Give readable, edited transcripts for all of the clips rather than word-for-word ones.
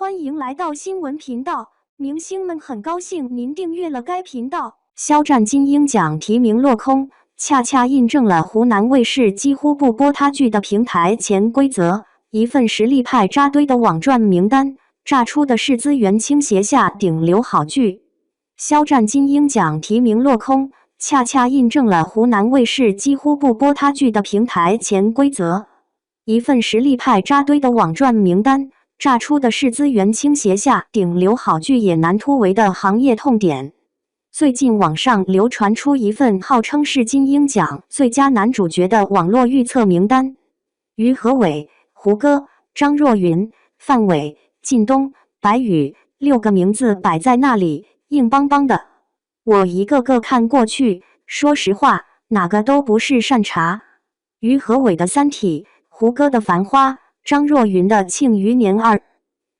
欢迎来到新闻频道，明星们很高兴您订阅了该频道。肖战金鹰奖提名落空，恰恰印证了湖南卫视几乎不播他剧的平台潜规则。一份实力派扎堆的网赚名单，炸出的是资源倾斜下顶流好剧。肖战金鹰奖提名落空，恰恰印证了湖南卫视几乎不播他剧的平台潜规则。一份实力派扎堆的网赚名单，炸出的是资源倾斜下顶流好剧也难突围的行业痛点。最近网上流传出一份号称是金鹰奖最佳男主角的网络预测名单，于和伟、胡歌、张若昀、范伟、靳东、白宇6个名字摆在那里，硬邦邦的。我一个个看过去，说实话，哪个都不是善茬。于和伟的《三体》，胡歌的《繁花》，张若昀的《庆余年2》，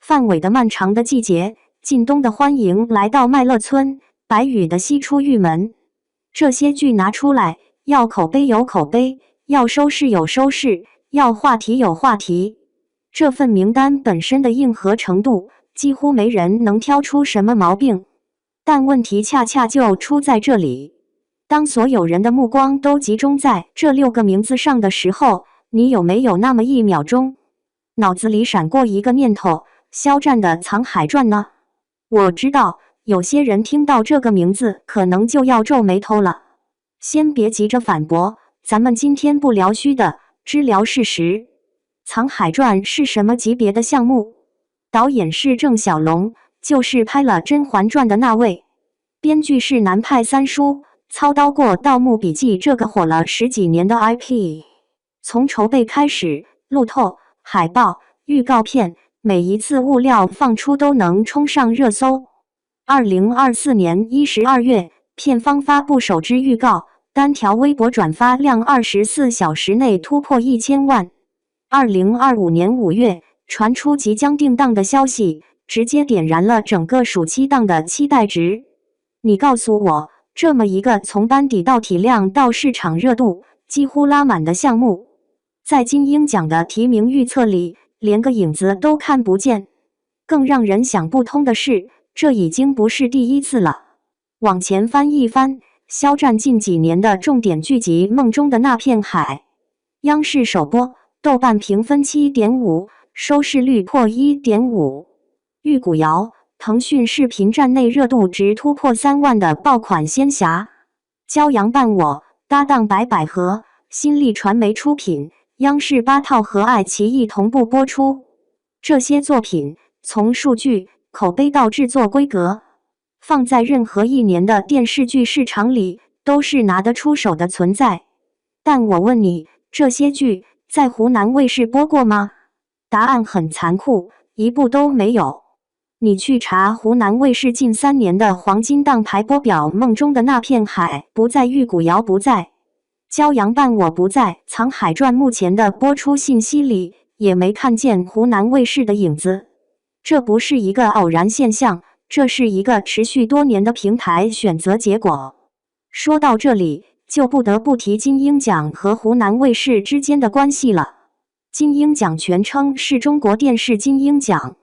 范伟的《漫长的季节》，靳东的《欢迎来到麦乐村》，白宇的《西出玉门》。这些剧拿出来，要口碑有口碑，要收视有收视，要话题有话题。这份名单本身的硬核程度，几乎没人能挑出什么毛病。但问题恰恰就出在这里，当所有人的目光都集中在这6个名字上的时候，你有没有那么1秒钟，脑子里闪过一个念头，肖战的《藏海传》呢？我知道，有些人听到这个名字可能就要皱眉头了。先别急着反驳，咱们今天不聊虚的，只聊事实。《藏海传》是什么级别的项目？导演是郑晓龙，就是拍了《甄嬛传》的那位。编剧是南派三叔，操刀过《盗墓笔记》这个火了10几年的 IP。从筹备开始，路透、海报、预告片，每一次物料放出都能冲上热搜。2024年12月，片方发布首支预告，单条微博转发量24小时内突破1000万。2025年5月，传出即将定档的消息，直接点燃了整个暑期档的期待值。你告诉我，这么一个从班底到体量到市场热度几乎拉满的项目，在金鹰奖的提名预测里，连个影子都看不见。更让人想不通的是，这已经不是第一次了。往前翻一翻，肖战近几年的重点剧集《梦中的那片海》，央视首播，豆瓣评分7.5，收视率破1.5。玉骨遥，腾讯视频站内热度值突破3万的爆款仙侠。骄阳伴我，搭档白百合，新力传媒出品，央视8套和爱奇艺同步播出。这些作品从数据、口碑到制作规格，放在任何一年的电视剧市场里都是拿得出手的存在。但我问你，这些剧在湖南卫视播过吗？答案很残酷，一部都没有。你去查湖南卫视近3年的黄金档排播表，梦中的那片海不在，玉骨遥不在，骄阳伴我不在，藏海传目前的播出信息里也没看见湖南卫视的影子。这不是一个偶然现象，这是一个持续多年的平台选择结果。说到这里，就不得不提金鹰奖和湖南卫视之间的关系了。金鹰奖全称是中国电视金鹰奖，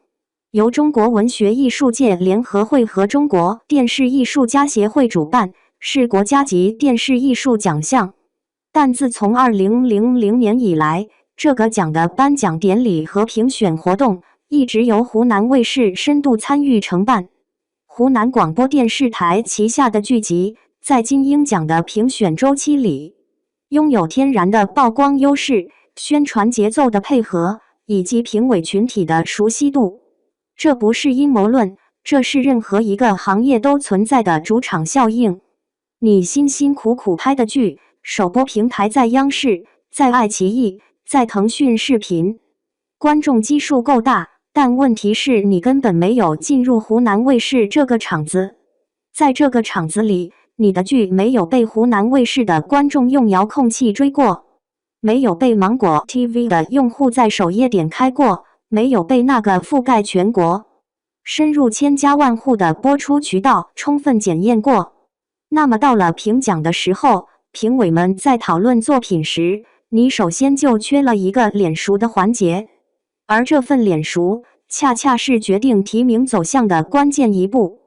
由中国文学艺术界联合会和中国电视艺术家协会主办，是国家级电视艺术奖项。但自从2000年以来，这个奖的颁奖典礼和评选活动一直由湖南卫视深度参与承办。湖南广播电视台旗下的剧集，在金鹰奖的评选周期里，拥有天然的曝光优势、宣传节奏的配合，以及评委群体的熟悉度。这不是阴谋论，这是任何一个行业都存在的主场效应。你辛辛苦苦拍的剧，首播平台在央视，在爱奇艺，在腾讯视频，观众基数够大，但问题是你根本没有进入湖南卫视这个场子。在这个场子里，你的剧没有被湖南卫视的观众用遥控器追过，没有被芒果 TV 的用户在首页点开过，没有被那个覆盖全国、深入千家万户的播出渠道充分检验过。那么到了评奖的时候，评委们在讨论作品时，你首先就缺了一个脸熟的环节，而这份脸熟恰恰是决定提名走向的关键一步。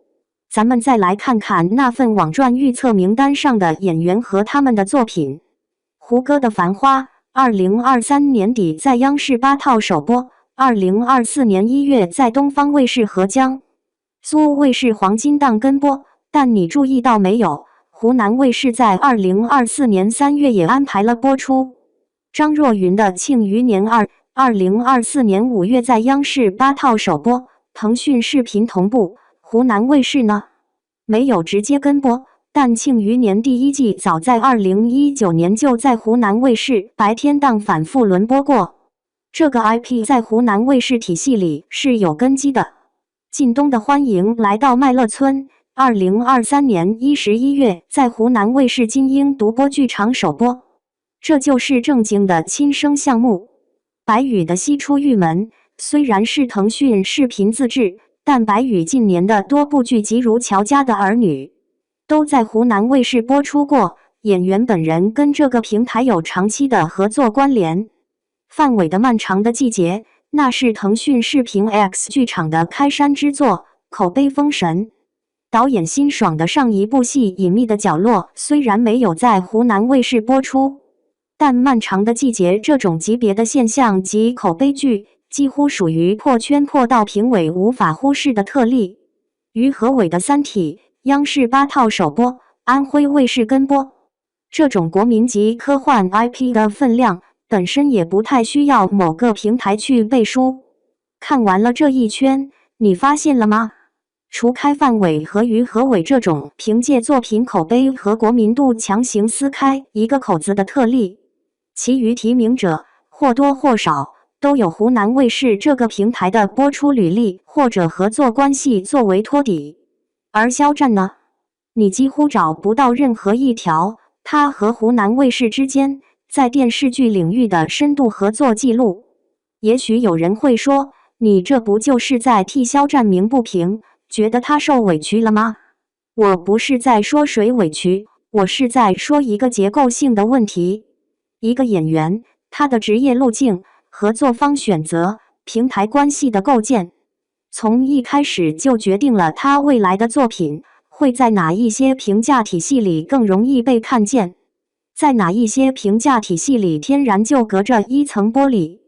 咱们再来看看那份网传预测名单上的演员和他们的作品。胡歌的《繁花》2023年底在央视8套首播，2024年1月在东方卫视合江苏卫视黄金档跟播。但你注意到没有，湖南卫视在2024年3月也安排了播出。张若昀的《庆余年2》2024年5月在央视8套首播，腾讯视频同步。湖南卫视呢，没有直接跟播，但《庆余年》第1季早在2019年就在湖南卫视白天档反复轮播过。这个 IP 在湖南卫视体系里是有根基的。靳东的《欢迎来到麦乐村》2023年11月在湖南卫视金鹰独播剧场首播，这就是正经的亲生项目。白宇的《西出玉门》虽然是腾讯视频自制，但白宇近年的多部剧集如《乔家的儿女》都在湖南卫视播出过，演员本人跟这个平台有长期的合作关联。范伟的《漫长的季节》那是腾讯视频 X 剧场的开山之作，口碑封神。导演辛爽的上一部戏《隐秘的角落》虽然没有在湖南卫视播出，但《漫长的季节》这种级别的现象级口碑剧几乎属于破圈破到评委无法忽视的特例。于和伟的《三体》央视8套首播，安徽卫视跟播。这种国民级科幻 IP 的分量本身也不太需要某个平台去背书。看完了这一圈，你发现了吗？除开范伟和于和伟这种凭借作品口碑和国民度强行撕开一个口子的特例，其余提名者或多或少都有湖南卫视这个平台的播出履历或者合作关系作为托底。而肖战呢，你几乎找不到任何一条他和湖南卫视之间在电视剧领域的深度合作记录。也许有人会说，你这不就是在替肖战鸣不平，觉得他受委屈了吗？我不是在说谁委屈，我是在说一个结构性的问题。一个演员，他的职业路径、合作方选择、平台关系的构建，从一开始就决定了他未来的作品会在哪一些评价体系里更容易被看见，在哪一些评价体系里天然就隔着一层玻璃。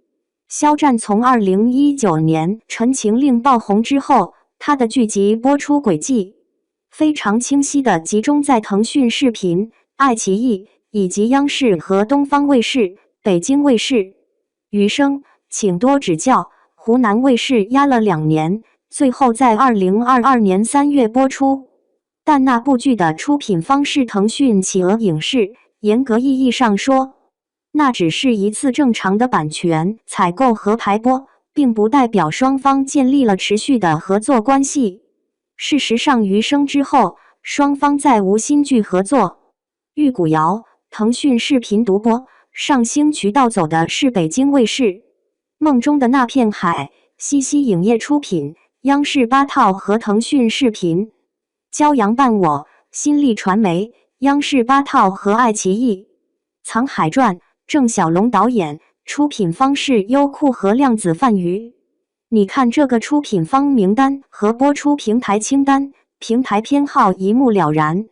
肖战从2019年《陈情令》爆红之后，他的剧集播出轨迹非常清晰地集中在腾讯视频、爱奇艺以及央视和东方卫视、北京卫视。余生，请多指教，湖南卫视压了2年，最后在2022年3月播出。但那部剧的出品方是腾讯企鹅影视，严格意义上说，那只是一次正常的版权采购和排播，并不代表双方建立了持续的合作关系。事实上，余生之后，双方再无新剧合作。玉骨遥，腾讯视频独播，上星渠道走的是北京卫视。梦中的那片海，西溪影业出品，央视8套和腾讯视频。骄阳伴我，新力传媒，央视8套和爱奇艺。藏海传，郑晓龙导演，出品方是优酷和量子泛娱。你看这个出品方名单和播出平台清单，平台偏好一目了然。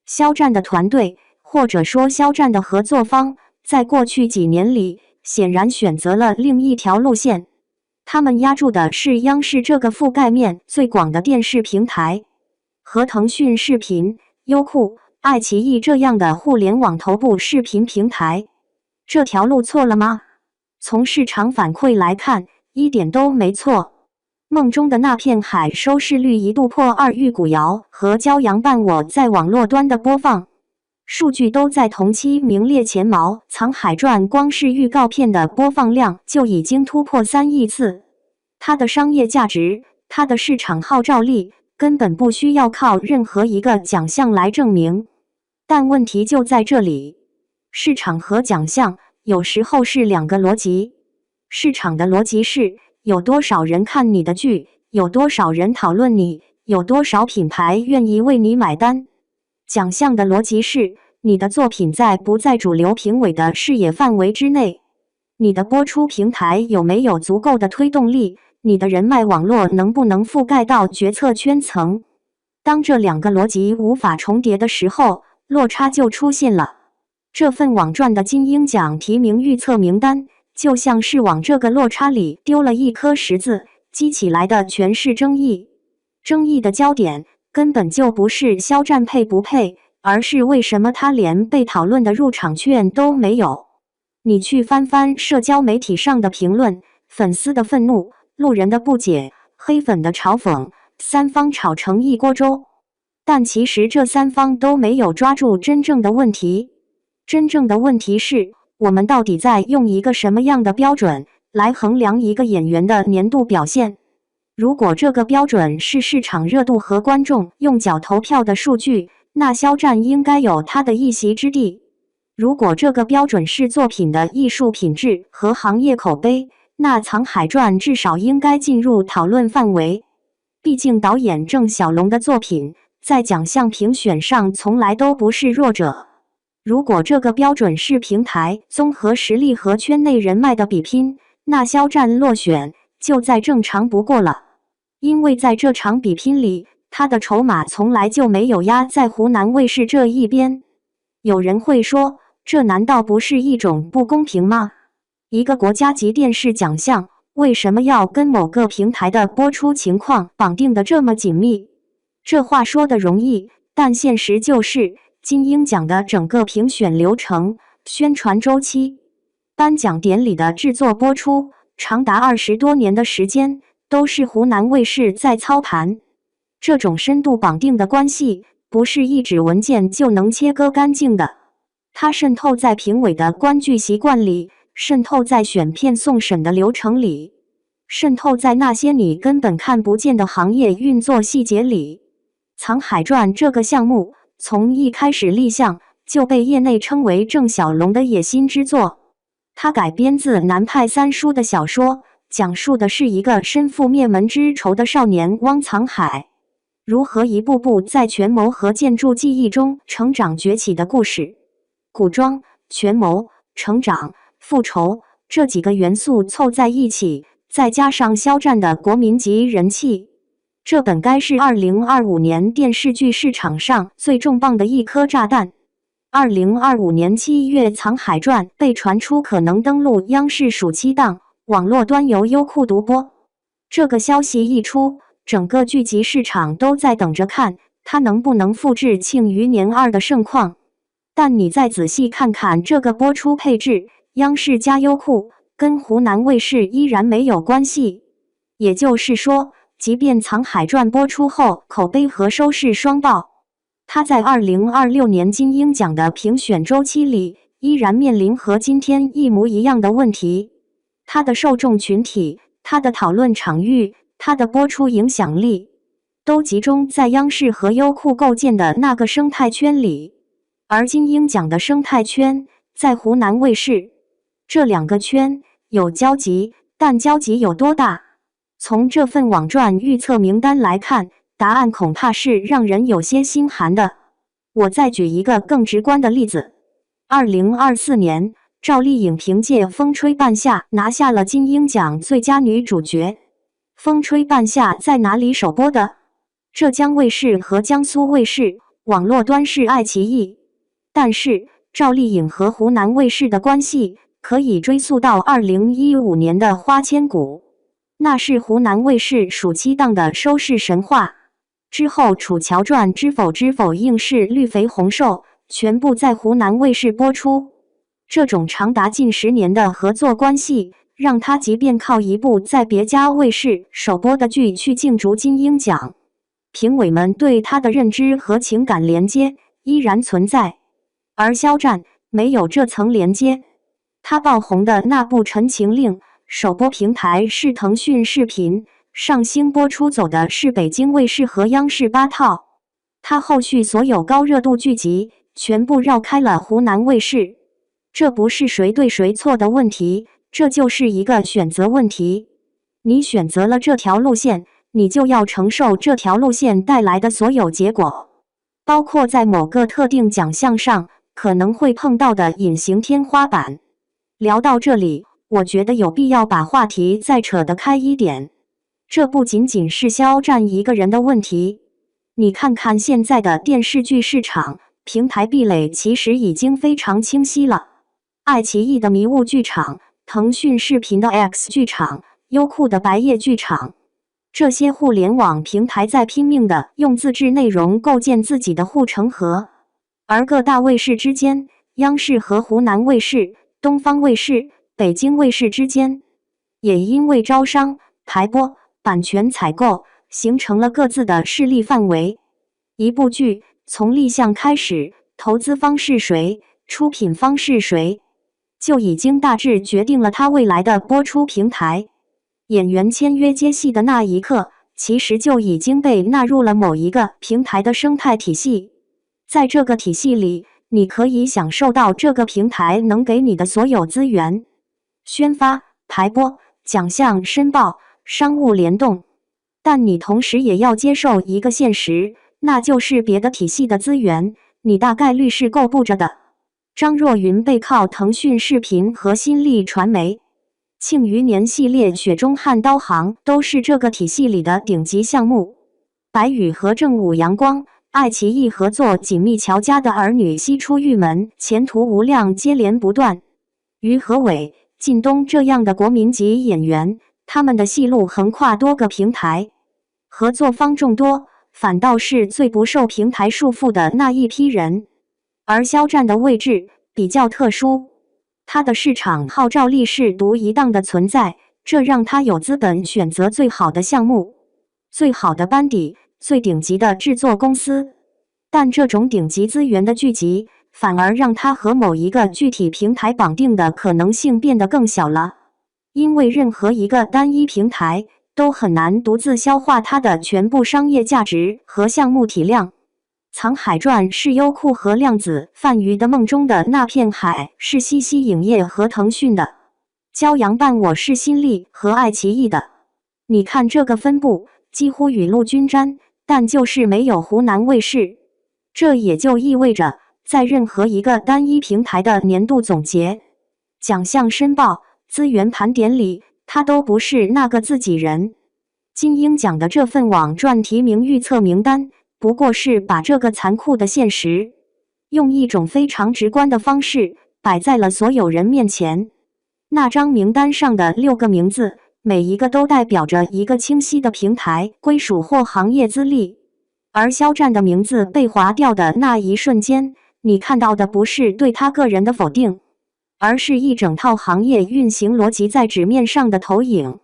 肖战的团队，或者说肖战的合作方，在过去几年里显然选择了另一条路线，他们压住的是央视这个覆盖面最广的电视平台，和腾讯视频、优酷、爱奇艺这样的互联网头部视频平台。这条路错了吗？从市场反馈来看，一点都没错。梦中的那片海收视率一度破2，玉骨遥和骄阳伴我在网络端的播放数据都在同期名列前茅。藏海传光是预告片的播放量就已经突破3亿次，它的商业价值，它的市场号召力根本不需要靠任何一个奖项来证明。但问题就在这里，市场和奖项有时候是2个逻辑。市场的逻辑是有多少人看你的剧，有多少人讨论你，有多少品牌愿意为你买单。奖项的逻辑是你的作品在不在主流评委的视野范围之内，你的播出平台有没有足够的推动力，你的人脉网络能不能覆盖到决策圈层？当这两个逻辑无法重叠的时候，落差就出现了。这份网传的金鹰奖提名预测名单，就像是往这个落差里丢了一颗石子，激起来的全是争议。争议的焦点根本就不是肖战配不配，而是为什么他连被讨论的入场券都没有。你去翻翻社交媒体上的评论，粉丝的愤怒，路人的不解，黑粉的嘲讽，三方吵成一锅粥。但其实这三方都没有抓住真正的问题。真正的问题是，我们到底在用一个什么样的标准来衡量一个演员的年度表现？如果这个标准是市场热度和观众用脚投票的数据，那肖战应该有他的一席之地。如果这个标准是作品的艺术品质和行业口碑，那《藏海传》至少应该进入讨论范围。毕竟导演郑晓龙的作品在奖项评选上从来都不是弱者。如果这个标准是平台综合实力和圈内人脉的比拼，那肖战落选就再正常不过了。因为在这场比拼里，他的筹码从来就没有压在湖南卫视这一边。有人会说，这难道不是一种不公平吗？一个国家级电视奖项为什么要跟某个平台的播出情况绑定的这么紧密？这话说的容易，但现实就是金鹰奖的整个评选流程、宣传周期、颁奖典礼的制作播出，长达20多年的时间，都是湖南卫视在操盘。这种深度绑定的关系，不是一纸文件就能切割干净的。它渗透在评委的观剧习惯里，渗透在选片送审的流程里，渗透在那些你根本看不见的行业运作细节里。《藏海传》这个项目从一开始立项就被业内称为郑晓龙的野心之作。它改编自南派三叔的小说，讲述的是一个身负灭门之仇的少年汪藏海，如何一步步在权谋和建筑技艺中成长崛起的故事。古装、权谋、成长、复仇这几个元素凑在一起，再加上肖战的国民级人气，这本该是2025年电视剧市场上最重磅的一颗炸弹。2025年7月，《藏海传》被传出可能登陆央视暑期档，网络端由优酷独播。这个消息一出，整个剧集市场都在等着看它能不能复制《庆余年2》的盛况。但你再仔细看看这个播出配置，央视加优酷跟湖南卫视依然没有关系。也就是说，即便《藏海传》播出后口碑和收视双爆，它在2026年金鹰奖的评选周期里依然面临和今天一模一样的问题。它的受众群体、它的讨论场域、它的播出影响力，都集中在央视和优酷构建的那个生态圈里。而金鹰奖的生态圈在湖南卫视，这两个圈有交集，但交集有多大？从这份网传预测名单来看，答案恐怕是让人有些心寒的。我再举一个更直观的例子：2024年，赵丽颖凭借《风吹半夏》拿下了金鹰奖最佳女主角。《风吹半夏》在哪里首播的？浙江卫视和江苏卫视，网络端是爱奇艺。但是赵丽颖和湖南卫视的关系可以追溯到2015年的《花千骨》，那是湖南卫视暑期档的收视神话。之后《楚乔传》《知否知否》应是绿肥红瘦，全部在湖南卫视播出。这种长达近10年的合作关系，让他即便靠一部在别家卫视首播的剧去竞逐金鹰奖，评委们对他的认知和情感连接依然存在。而肖战没有这层连接，他爆红的那部《陈情令》首播平台是腾讯视频，上星播出走的是北京卫视和央视8套，他后续所有高热度剧集全部绕开了湖南卫视。这不是谁对谁错的问题，这就是一个选择问题。你选择了这条路线，你就要承受这条路线带来的所有结果，包括在某个特定奖项上可能会碰到的隐形天花板。聊到这里，我觉得有必要把话题再扯得开一点。这不仅仅是肖战一个人的问题。你看看现在的电视剧市场，平台壁垒其实已经非常清晰了。爱奇艺的迷雾剧场，腾讯视频的 X 剧场，优酷的白夜剧场，这些互联网平台在拼命地用自制内容构建自己的护城河，而各大卫视之间，央视和湖南卫视、东方卫视、北京卫视之间，也因为招商、排播、版权采购，形成了各自的势力范围。一部剧从立项开始，投资方是谁，出品方是谁，就已经大致决定了它未来的播出平台。演员签约接戏的那一刻，其实就已经被纳入了某一个平台的生态体系。在这个体系里，你可以享受到这个平台能给你的所有资源：宣发、排播、奖项申报、商务联动。但你同时也要接受一个现实，那就是别的体系的资源，你大概率是够不着的。张若昀背靠腾讯视频和新力传媒，庆余年系列、雪中悍刀行都是这个体系里的顶级项目。白宇和正午阳光、爱奇艺合作紧密，乔家的儿女西出玉门，前途无量，接连不断。于和伟、靳东这样的国民级演员，他们的戏路横跨多个平台，合作方众多，反倒是最不受平台束缚的那一批人。而肖战的位置比较特殊，他的市场号召力是独一档的存在，这让他有资本选择最好的项目、最好的班底、最顶级的制作公司。但这种顶级资源的聚集，反而让他和某一个具体平台绑定的可能性变得更小了。因为任何一个单一平台都很难独自消化它的全部商业价值和项目体量。《沧海传》是优酷和量子泛娱的梦中的那片海，是西西影业和腾讯的；骄阳伴我是新力和爱奇艺的。你看这个分布几乎雨露均沾，但就是没有湖南卫视。这也就意味着，在任何一个单一平台的年度总结、奖项申报、资源盘点里，他都不是那个自己人。金鹰奖的这份网传提名预测名单，不过是把这个残酷的现实，用一种非常直观的方式摆在了所有人面前。那张名单上的6个名字，每一个都代表着一个清晰的平台归属或行业资历。而肖战的名字被划掉的那一瞬间，你看到的不是对他个人的否定，而是一整套行业运行逻辑在纸面上的投影。